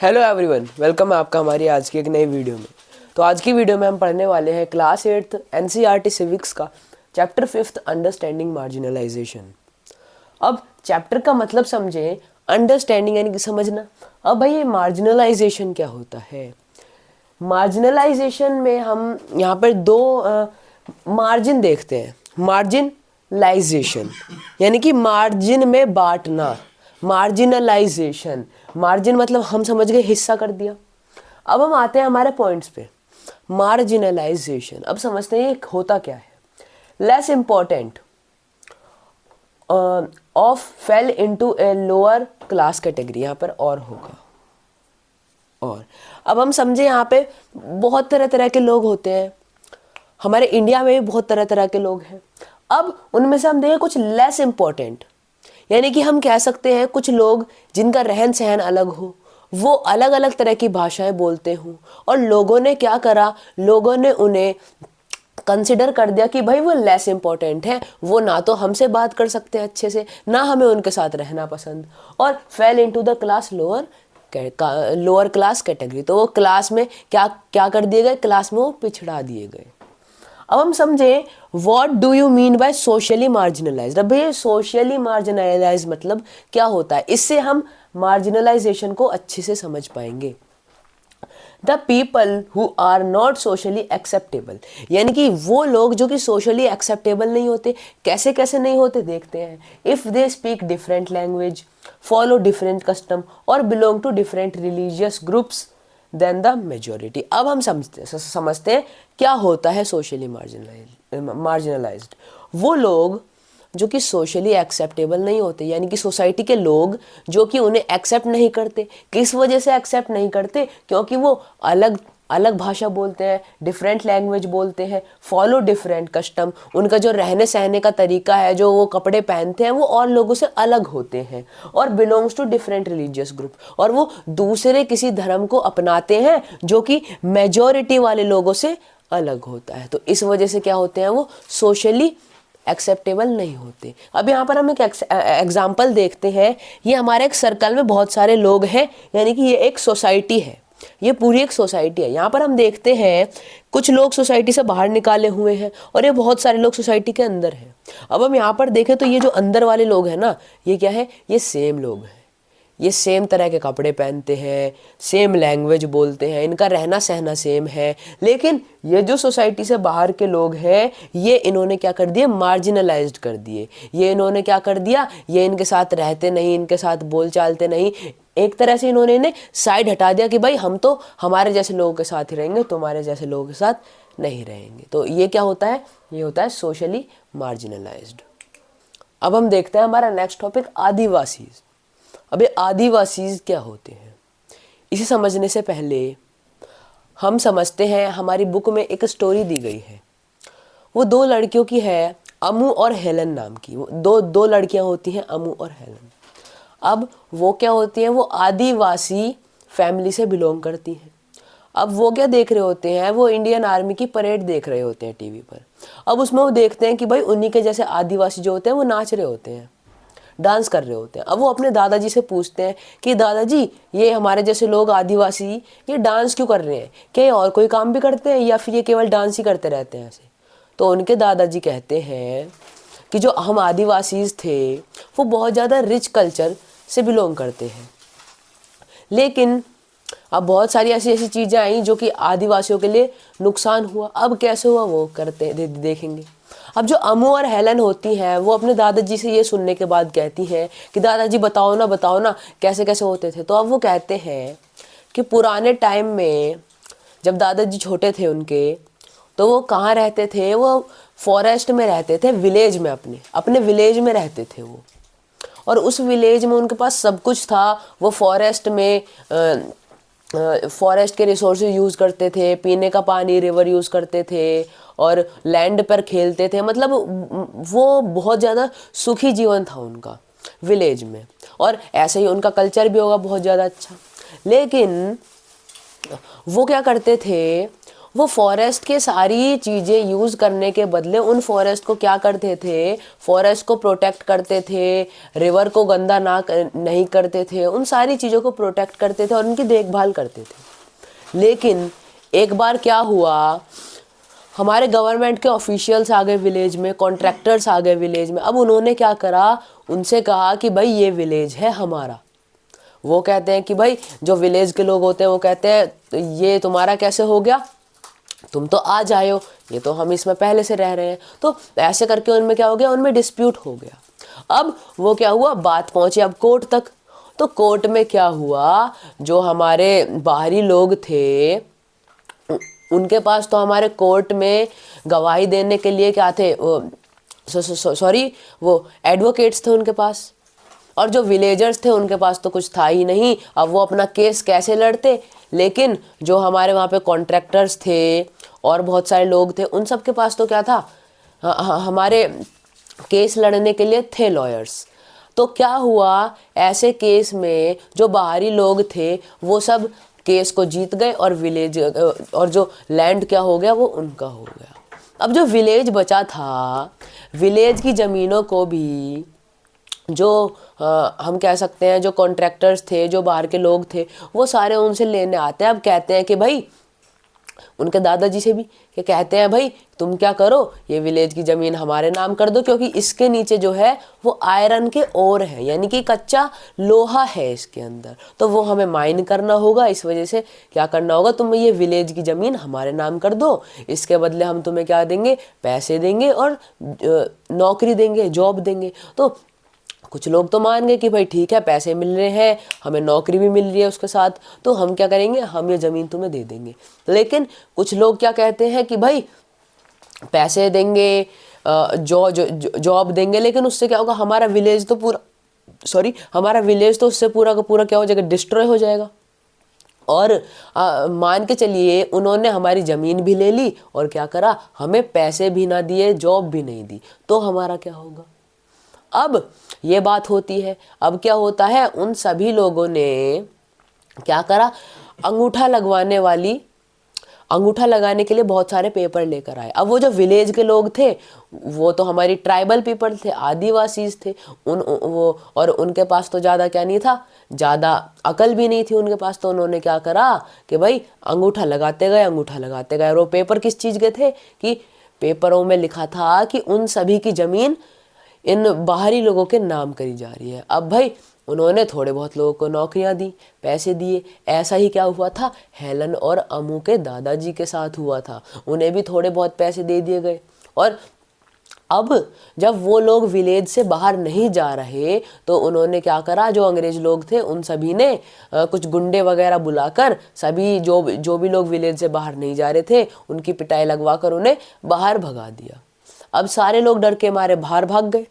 Hello everyone, welcome है आपका हमारी आज की एक नई वीडियो में। तो आज की वीडियो में हम पढ़ने वाले हैं क्लास 8th एनसीईआरटी सिविक्स का चैप्टर 5th अंडरस्टैंडिंग मार्जिनलाइजेशन। अब चैप्टर का मतलब समझें, अंडरस्टैंडिंग यानी कि समझना। अब भाई ये मार्जिनलाइजेशन क्या होता है? मार्जिनलाइजेशन में हम यहाँ पर दो मार्जिन देखते हैं। मार्जिनलाइजेशन यानी कि मार्जिन में बांटना। मार्जिनलाइजेशन, मार्जिन मतलब हम समझ गए हिस्सा कर दिया। अब हम आते हैं हमारे पॉइंट्स पे। मार्जिनलाइजेशन, अब समझते हैं ये होता क्या है। Less important of fail into a lower class category, यहाँ पर और होगा। और अब हम समझे यहाँ पे बहुत तरह तरह के लोग होते हैं। हमारे इंडिया में भी बहुत तरह तरह के लोग हैं। अब उनमें से हम देखें कुछ लेस इंपॉर्टेंट, यानी कि हम कह सकते हैं कुछ लोग जिनका रहन सहन अलग हो, वो अलग अलग तरह की भाषाएं बोलते हों, और लोगों ने क्या करा, लोगों ने उन्हें कंसिडर कर दिया कि भाई वो लेस इंपॉर्टेंट है, वो ना तो हमसे बात कर सकते हैं अच्छे से, ना हमें उनके साथ रहना पसंद, और fail into the class lower class category. तो वो क्लास में क्या क्या कर दिए गए, क्लास में वो पिछड़ा दिए गए। अब हम समझे what do you mean by socially marginalised. अब ये सोशली मार्जिनलाइज मतलब क्या होता है, इससे हम मार्जिनलाइजेशन को अच्छे से समझ पाएंगे। The people who are not socially acceptable, यानी कि वो लोग जो कि सोशली एक्सेप्टेबल नहीं होते। कैसे कैसे नहीं होते देखते हैं। If they speak different language, follow different custom और belong to different religious groups then the majority. अब हम समझते हैं क्या होता है सोशली मार्जिनलाइज्ड। वो लोग जो कि सोशली एक्सेप्टेबल नहीं होते, यानी कि सोसाइटी के लोग जो कि उन्हें एक्सेप्ट नहीं करते। किस वजह से एक्सेप्ट नहीं करते? क्योंकि वो अलग अलग भाषा बोलते हैं, डिफरेंट लैंग्वेज बोलते हैं, फॉलो डिफरेंट कस्टम, उनका जो रहने सहने का तरीका है, जो वो कपड़े पहनते हैं, वो और लोगों से अलग होते हैं, और belongs to different religious group, और वो दूसरे किसी धर्म को अपनाते हैं जो कि मेजॉरिटी वाले लोगों से अलग होता है। तो इस वजह से क्या होते हैं, वो सोशली एक्सेप्टेबल नहीं होते। अब यहाँ पर हम एक एग्जाम्पल देखते हैं। ये हमारे एक सर्कल में बहुत सारे लोग हैं, यानी कि ये एक सोसाइटी है, ये पूरी एक सोसाइटी है। यहाँ पर हम देखते हैं कुछ लोग सोसाइटी से बाहर निकाले हुए हैं, और ये बहुत सारे लोग सोसाइटी के अंदर हैं। अब हम यहाँ पर देखें तो ये जो अंदर वाले लोग हैं ना, ये क्या है, ये सेम लोग हैं। ये सेम तरह के कपड़े पहनते हैं, सेम लैंग्वेज बोलते हैं, इनका रहना सहना सेम है। लेकिन ये जो सोसाइटी से बाहर के लोग हैं, ये इन्होंने क्या कर दिए, मार्जिनलाइज्ड कर दिए। ये इन्होंने क्या कर दिया, ये इनके साथ रहते नहीं, इनके साथ बोल चालते नहीं। एक तरह से इन्होंने इन्हें साइड हटा दिया कि भाई हम तो हमारे जैसे लोगों के साथ ही रहेंगे, तुम्हारे जैसे लोगों के साथ नहीं रहेंगे। तो ये क्या होता है, ये होता है सोशली मार्जिनलाइज्ड। अब हम देखते हैं हमारा नेक्स्ट टॉपिक, आदिवासी। अब ये आदिवासी क्या होते हैं, इसे समझने से पहले हम समझते हैं हमारी बुक में एक स्टोरी दी गई है। वो दो लड़कियों की है, अमू और हेलन नाम की। वो दो लड़कियां होती हैं, अमू और हेलन। अब वो क्या होती हैं, वो आदिवासी फैमिली से बिलोंग करती हैं। अब वो क्या देख रहे होते हैं, वो इंडियन आर्मी की परेड देख रहे होते हैं टीवी पर। अब उसमें वो देखते हैं कि भाई उन्हीं के जैसे आदिवासी जो होते हैं वो नाच रहे होते हैं, डांस कर रहे होते हैं। अब वो अपने दादाजी से पूछते हैं कि दादाजी, ये हमारे जैसे लोग आदिवासी ये डांस क्यों कर रहे हैं, क्या ये और कोई काम भी करते हैं या फिर ये केवल डांस ही करते रहते हैं ऐसे? तो उनके दादाजी कहते हैं कि जो हम आदिवासी थे वो बहुत ज़्यादा रिच कल्चर से बिलोंग करते हैं, लेकिन अब बहुत सारी ऐसी ऐसी चीज़ें आई जो कि आदिवासियों के लिए नुकसान हुआ। अब कैसे हुआ वो देखेंगे। अब जो अमू और हेलन होती हैं, वो अपने दादाजी से ये सुनने के बाद कहती हैं कि दादाजी बताओ ना कैसे कैसे होते थे। तो अब वो कहते हैं कि पुराने टाइम में जब दादाजी छोटे थे उनके, तो वो कहाँ रहते थे, वो फॉरेस्ट में रहते थे, विलेज में, अपने विलेज में रहते थे वो। और उस विलेज में उनके पास सब कुछ था। वो फॉरेस्ट में फॉरेस्ट के रिसोर्सेज यूज़ करते थे, पीने का पानी रिवर यूज़ करते थे, और लैंड पर खेलते थे। मतलब वो बहुत ज़्यादा सुखी जीवन था उनका विलेज में, और ऐसे ही उनका कल्चर भी होगा बहुत ज़्यादा अच्छा। लेकिन वो क्या करते थे, वो फॉरेस्ट के सारी चीज़ें यूज़ करने के बदले उन फॉरेस्ट को क्या करते थे, फॉरेस्ट को प्रोटेक्ट करते थे, रिवर को गंदा नहीं करते थे, उन सारी चीज़ों को प्रोटेक्ट करते थे और उनकी देखभाल करते थे। लेकिन एक बार क्या हुआ, हमारे गवर्नमेंट के ऑफिशियल्स आ गए विलेज में, कॉन्ट्रैक्टर्स आ गए विलेज में। अब उन्होंने क्या करा, उनसे कहा कि भाई ये विलेज है हमारा। वो कहते हैं कि भाई, जो विलेज के लोग होते हैं वो कहते हैं ये तुम्हारा कैसे हो गया, तुम तो आ जाए हो, ये तो हम इसमें पहले से रह रहे हैं। तो ऐसे करके उनमें क्या हो गया, उनमें डिस्प्यूट हो गया। अब वो क्या हुआ, बात पहुंची अब कोर्ट तक। तो कोर्ट में क्या हुआ, जो हमारे बाहरी लोग थे उनके पास तो हमारे कोर्ट में गवाही देने के लिए क्या थे, सॉरी वो एडवोकेट्स थे उनके पास, और जो विलेजर्स थे उनके पास तो कुछ था ही नहीं। अब वो अपना केस कैसे लड़ते। लेकिन जो हमारे वहाँ पे कॉन्ट्रैक्टर्स थे और बहुत सारे लोग थे, उन सब के पास तो क्या था, हमारे केस लड़ने के लिए थे लॉयर्स। तो क्या हुआ, ऐसे केस में जो बाहरी लोग थे वो सब केस को जीत गए और विलेज और जो लैंड क्या हो गया, वो उनका हो गया। अब जो विलेज बचा था, विलेज की ज़मीनों को भी जो हम कह सकते हैं जो कॉन्ट्रैक्टर्स थे, जो बाहर के लोग थे, वो सारे उनसे लेने आते हैं। अब कहते हैं कि भाई, उनके दादाजी से भी कि कहते हैं भाई तुम क्या करो, ये विलेज की ज़मीन हमारे नाम कर दो, क्योंकि इसके नीचे जो है वो आयरन के ओर है, यानी कि कच्चा लोहा है इसके अंदर, तो वो हमें माइन करना होगा। इस वजह से क्या करना होगा, तुम ये विलेज की ज़मीन हमारे नाम कर दो, इसके बदले हम तुम्हें क्या देंगे, पैसे देंगे और नौकरी देंगे, जॉब देंगे। तो कुछ लोग तो मान गए कि भाई ठीक है, पैसे मिल रहे हैं, हमें नौकरी भी मिल रही है उसके साथ, तो हम क्या करेंगे, हम ये ज़मीन तुम्हें दे देंगे। लेकिन कुछ लोग क्या कहते हैं कि भाई पैसे देंगे, जॉब देंगे, लेकिन उससे क्या होगा, हमारा विलेज तो हमारा विलेज तो उससे पूरा का पूरा क्या हो जाएगा, डिस्ट्रॉय हो जाएगा। और मान के चलिए उन्होंने हमारी ज़मीन भी ले ली और क्या करा, हमें पैसे भी ना दिए, जॉब भी नहीं दी, तो हमारा क्या होगा। अब ये बात होती है। अब क्या होता है, उन सभी लोगों ने क्या करा, अंगूठा लगाने के लिए बहुत सारे पेपर लेकर आए। अब वो जो विलेज के लोग थे वो तो हमारी ट्राइबल पीपल थे, आदिवासीज थे, और उनके पास तो ज़्यादा क्या नहीं था, ज़्यादा अकल भी नहीं थी उनके पास। तो उन्होंने क्या करा कि भाई अंगूठा लगाते गए, अंगूठा लगाते गए। और वो पेपर किस चीज़ के थे कि पेपरों में लिखा था कि उन सभी की ज़मीन इन बाहरी लोगों के नाम करी जा रही है। अब भाई उन्होंने थोड़े बहुत लोगों को नौकरियां दी, पैसे दिए। ऐसा ही क्या हुआ था, हेलन और अमू के दादाजी के साथ हुआ था, उन्हें भी थोड़े बहुत पैसे दे दिए गए। और अब जब वो लोग विलेज से बाहर नहीं जा रहे तो उन्होंने क्या करा, जो अंग्रेज लोग थे उन सभी ने कुछ गुंडे वगैरह बुलाकर सभी जो भी लोग विलेज से बाहर नहीं जा रहे थे उनकी पिटाई लगवा कर उन्हें बाहर भगा दिया। अब सारे लोग डर के मारे बाहर भाग गए।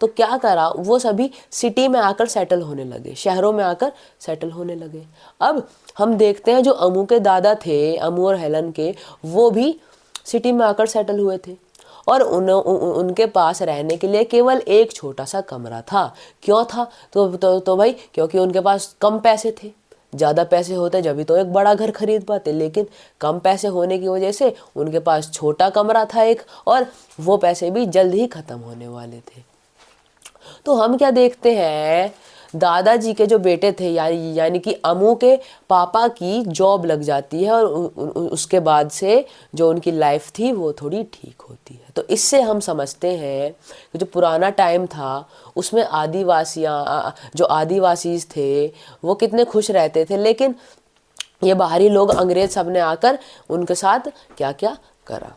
तो क्या करा, वो सभी सिटी में आकर सेटल होने लगे, शहरों में आकर सेटल होने लगे। अब हम देखते हैं जो अमू के दादा थे, अमू और हेलन के, वो भी सिटी में आकर सेटल हुए थे और उनके पास रहने के लिए केवल एक छोटा सा कमरा था। क्यों था, तो भाई क्योंकि उनके पास कम पैसे थे। ज़्यादा पैसे होते जब भी तो एक बड़ा घर खरीद पाते, लेकिन कम पैसे होने की वजह से उनके पास छोटा कमरा था एक, और वो पैसे भी जल्द ही ख़त्म होने वाले थे। तो हम क्या देखते हैं, दादाजी के जो बेटे थे यानी कि अमू के पापा की जॉब लग जाती है और उसके बाद से जो उनकी लाइफ थी वो थोड़ी ठीक होती है। तो इससे हम समझते हैं कि जो पुराना टाइम था उसमें जो आदिवासीज थे वो कितने खुश रहते थे। लेकिन ये बाहरी लोग, अंग्रेज सब ने आकर उनके साथ क्या क्या करा।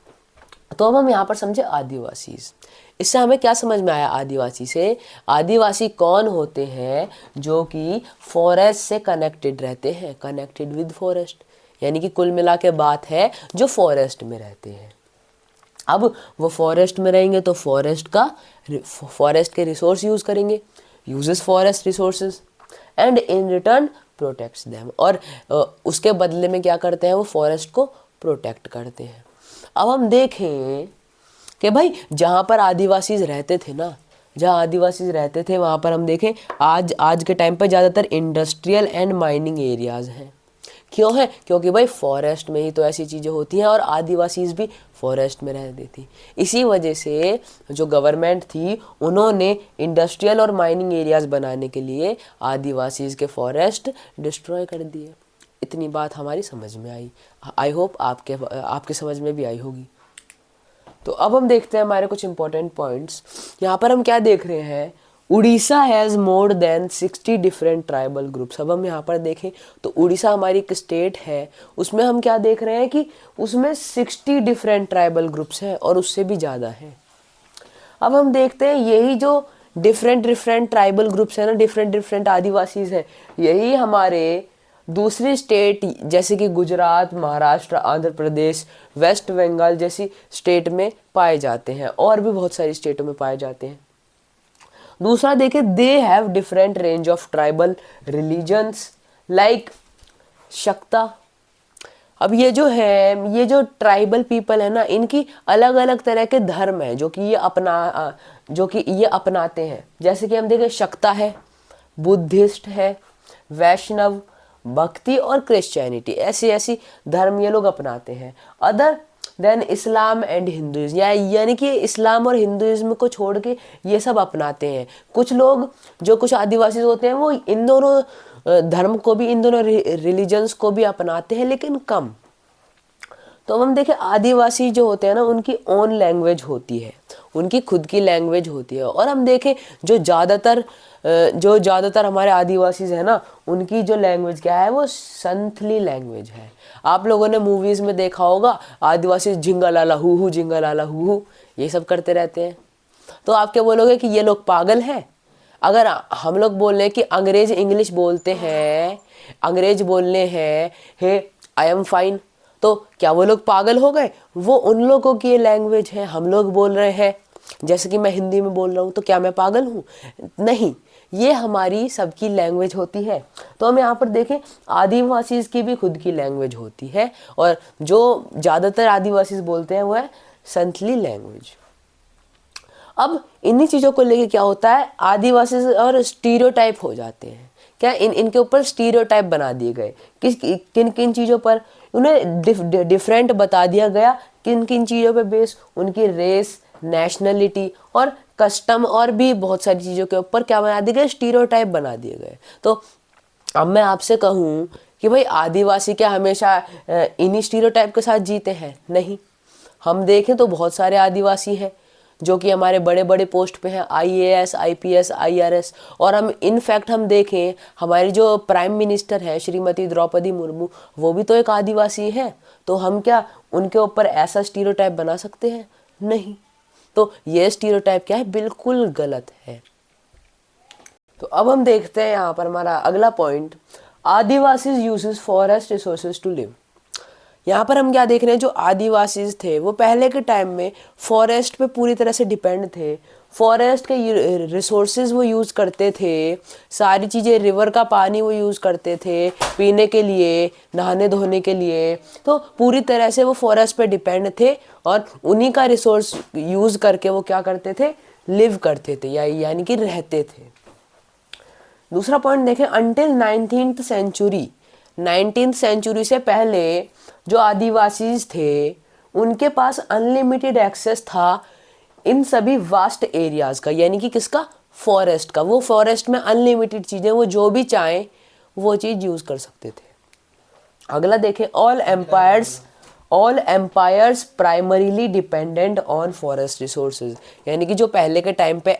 तो अब हम यहाँ पर समझे आदिवासीज। इससे हमें क्या समझ में आया आदिवासी से, आदिवासी कौन होते हैं, जो कि फॉरेस्ट से कनेक्टेड रहते हैं, कनेक्टेड विद फॉरेस्ट, यानी कि कुल मिला के बात है जो फॉरेस्ट में रहते हैं। अब वो फॉरेस्ट में रहेंगे तो फॉरेस्ट के रिसोर्स यूज़ करेंगे, uses forest resources and in return protects them, और उसके बदले में क्या करते हैं, वो फॉरेस्ट को प्रोटेक्ट करते हैं। अब हम देखें कि भाई जहाँ पर आदिवासीज रहते थे ना, जहाँ आदिवासीज रहते थे वहाँ पर हम देखें आज के टाइम पर ज़्यादातर इंडस्ट्रियल एंड माइनिंग एरियाज़ हैं। क्यों है? क्योंकि भाई फॉरेस्ट में ही तो ऐसी चीज़ें होती हैं और आदिवासीज भी फॉरेस्ट में रहती थी। इसी वजह से जो गवर्नमेंट थी उन्होंने इंडस्ट्रियल और माइनिंग एरियाज बनाने के लिए आदिवासीज के फॉरेस्ट डिस्ट्रॉय कर दिए। इतनी बात हमारी समझ में आई। आई होप आपके समझ में भी आई होगी। तो अब हम देखते हैं हमारे कुछ इंपॉर्टेंट पॉइंट्स। यहाँ पर हम क्या देख रहे हैं, Orissa has more than 60 different tribal groups. अब हम यहाँ पर देखें तो उड़ीसा हमारी एक स्टेट है, उसमें हम क्या देख रहे हैं कि उसमें 60 डिफरेंट ट्राइबल ग्रुप्स हैं और उससे भी ज़्यादा है। अब हम देखते हैं यही जो डिफरेंट डिफरेंट ट्राइबल ग्रुप्स हैं ना, डिफरेंट डिफरेंट आदिवासीज हैं, यही हमारे दूसरी स्टेट जैसे कि गुजरात, महाराष्ट्र, आंध्र प्रदेश, वेस्ट बंगाल जैसी स्टेट में पाए जाते हैं और भी बहुत सारी स्टेटों में पाए जाते हैं। दूसरा देखें, they have different range of tribal religions like शक्ता। अब ये जो है, ये जो ट्राइबल पीपल है ना, इनकी अलग अलग तरह के धर्म है जो कि ये अपनाते हैं। जैसे कि हम देखें, शक्ता है, बुद्धिस्ट है, वैष्णव, भक्ति और क्रिश्चियनिटी, ऐसी ऐसी धर्म ये लोग अपनाते हैं। Other than Islam and Hinduism, यानी कि इस्लाम और हिंदुइज्म को छोड़ के ये सब अपनाते हैं। कुछ लोग जो कुछ आदिवासी होते हैं वो इन दोनों धर्म को भी, इन दोनों रिलीजन्स को भी अपनाते हैं, लेकिन कम। तो हम देखें, आदिवासी जो होते हैं ना, उनकी ओन लैंग्वेज होती है, उनकी खुद की लैंग्वेज होती है। और हम देखें जो ज़्यादातर हमारे आदिवासी हैं ना, उनकी जो लैंग्वेज क्या है, वो संथली लैंग्वेज है। आप लोगों ने मूवीज़ में देखा होगा, आदिवासी झिंगालाला हू झिंगालाला हू ये सब करते रहते हैं। तो आप क्या बोलोगे कि ये लोग पागल हैं? अगर हम लोग बोल रहे हैं कि अंग्रेज इंग्लिश बोलते हैं, अंग्रेज बोलने हैं हे आई एम फाइन, तो क्या वो लोग पागल हो गए? वो उन लोगों की लैंग्वेज है, हम लोग बोल रहे हैं। जैसे कि मैं हिंदी में बोल रहा हूँ, तो क्या मैं पागल हूँ? नहीं, ये हमारी सबकी लैंग्वेज होती है। तो हम यहाँ पर देखें, आदिवासीज की भी खुद की लैंग्वेज होती है और जो ज़्यादातर आदिवासीज बोलते हैं वो है संथली लैंग्वेज। अब इन्हीं चीज़ों को लेके क्या होता है, आदिवासी और स्टीरियोटाइप हो जाते हैं। क्या इनके ऊपर स्टीरियोटाइप बना दिए गए, किन किन चीज़ों पर उन्हें डिफरेंट बता दिया गया, किन किन चीज़ों पे बेस, उनकी रेस, नेशनलिटी और कस्टम और भी बहुत सारी चीज़ों के ऊपर क्या बना दिए गए, स्टीरियोटाइप बना दिए गए। तो अब मैं आपसे कहूँ कि भाई आदिवासी क्या हमेशा इन्हीं स्टीरियोटाइप के साथ जीते हैं? नहीं, हम देखें तो बहुत सारे आदिवासी हैं जो कि हमारे बड़े बड़े पोस्ट पे हैं, IAS, IPS, IRS। और हम इनफैक्ट हम देखें, हमारी जो प्राइम मिनिस्टर है श्रीमती द्रौपदी मुर्मू, वो भी तो एक आदिवासी है। तो हम क्या उनके ऊपर ऐसा स्टीरियोटाइप बना सकते हैं? नहीं। तो ये स्टीरियोटाइप क्या है, बिल्कुल गलत है। तो अब हम देखते हैं यहाँ पर हमारा अगला point, adivasis uses forest resources to live. यहाँ पर हम क्या देख रहे हैं, जो आदिवासीज थे वो पहले के टाइम में फॉरेस्ट पे पूरी तरह से डिपेंड थे। फॉरेस्ट के रिसोर्सेज वो यूज़ करते थे, सारी चीज़ें, रिवर का पानी वो यूज़ करते थे पीने के लिए, नहाने धोने के लिए। तो पूरी तरह से वो फॉरेस्ट पे डिपेंड थे और उन्हीं का रिसोर्स यूज़ करके वो क्या करते थे, लिव करते थे, यानी कि रहते थे। दूसरा पॉइंट देखें, until 19th century, 19th century से पहले जो आदिवासीज थे उनके पास अनलिमिटेड एक्सेस था इन सभी वास्ट एरियाज का, यानी कि किसका, फॉरेस्ट का। वो फॉरेस्ट में अनलिमिटेड चीज़ें, वो जो भी चाहें वो चीज़ यूज़ कर सकते थे। अगला देखें, all empires primarily dependent on forest resources, यानी कि जो पहले के टाइम पे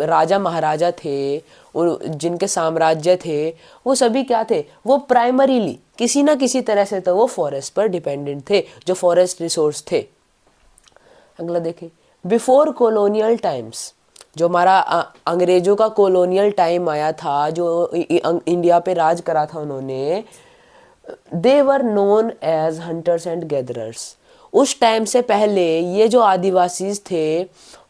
राजा महाराजा थे, जिनके साम्राज्य थे, वो सभी क्या थे, वो प्राइमरीली किसी ना किसी तरह से तो वो फॉरेस्ट पर डिपेंडेंट थे, जो फॉरेस्ट रिसोर्स थे। अगला देखें, बिफोर कॉलोनियल टाइम्स, जो हमारा अंग्रेजों का कॉलोनियल टाइम आया था, जो इंडिया पे राज करा था उन्होंने, they were known as hunters and gatherers. उस टाइम से पहले ये जो आदिवासीज थे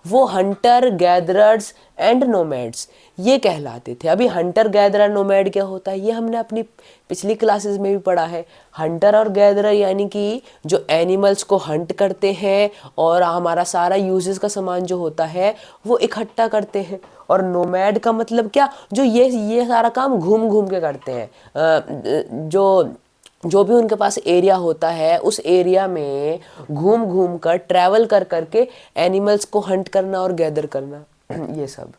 वो हंटर, गैदरर्स एंड नोमैड्स ये कहलाते थे। अभी हंटर, गैदरर, नोमैड क्या होता है ये हमने अपनी पिछली क्लासेस में भी पढ़ा है। हंटर और गैदरर यानी कि जो एनिमल्स को हंट करते हैं और हमारा सारा यूजेस का सामान जो होता है वो इकट्ठा करते हैं। और नोमैड का मतलब क्या, जो ये सारा काम घूम घूम के करते हैं, जो जो भी उनके पास एरिया होता है उस एरिया में घूम घूम कर ट्रैवल कर करके एनिमल्स को हंट करना और गैदर करना ये सब।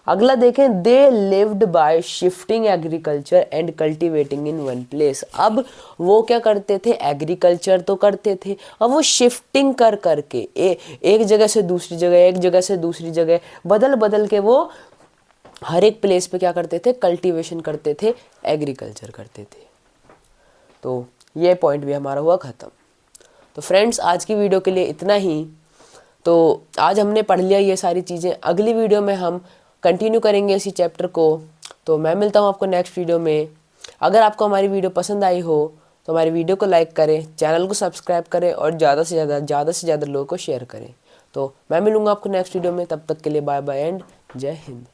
अगला देखें, they lived bye shifting agriculture and cultivating in one place. अब वो क्या करते थे, एग्रीकल्चर तो करते थे, अब वो शिफ्टिंग कर करके एक जगह से दूसरी जगह, एक जगह से दूसरी जगह बदल बदल के वो हर एक प्लेस पे क्या करते थे, कल्टीवेशन करते थे, एग्रीकल्चर करते थे। तो ये पॉइंट भी हमारा हुआ ख़त्म। तो फ्रेंड्स आज की वीडियो के लिए इतना ही। तो आज हमने पढ़ लिया ये सारी चीज़ें, अगली वीडियो में हम कंटिन्यू करेंगे इसी चैप्टर को। तो मैं मिलता हूँ आपको नेक्स्ट वीडियो में। अगर आपको हमारी वीडियो पसंद आई हो तो हमारी वीडियो को लाइक करें, चैनल को सब्सक्राइब करें और ज़्यादा से ज़्यादा लोगों को शेयर करें। तो मैं मिलूँगा आपको नेक्स्ट वीडियो में, तब तक के लिए बाय बाय एंड जय हिंद।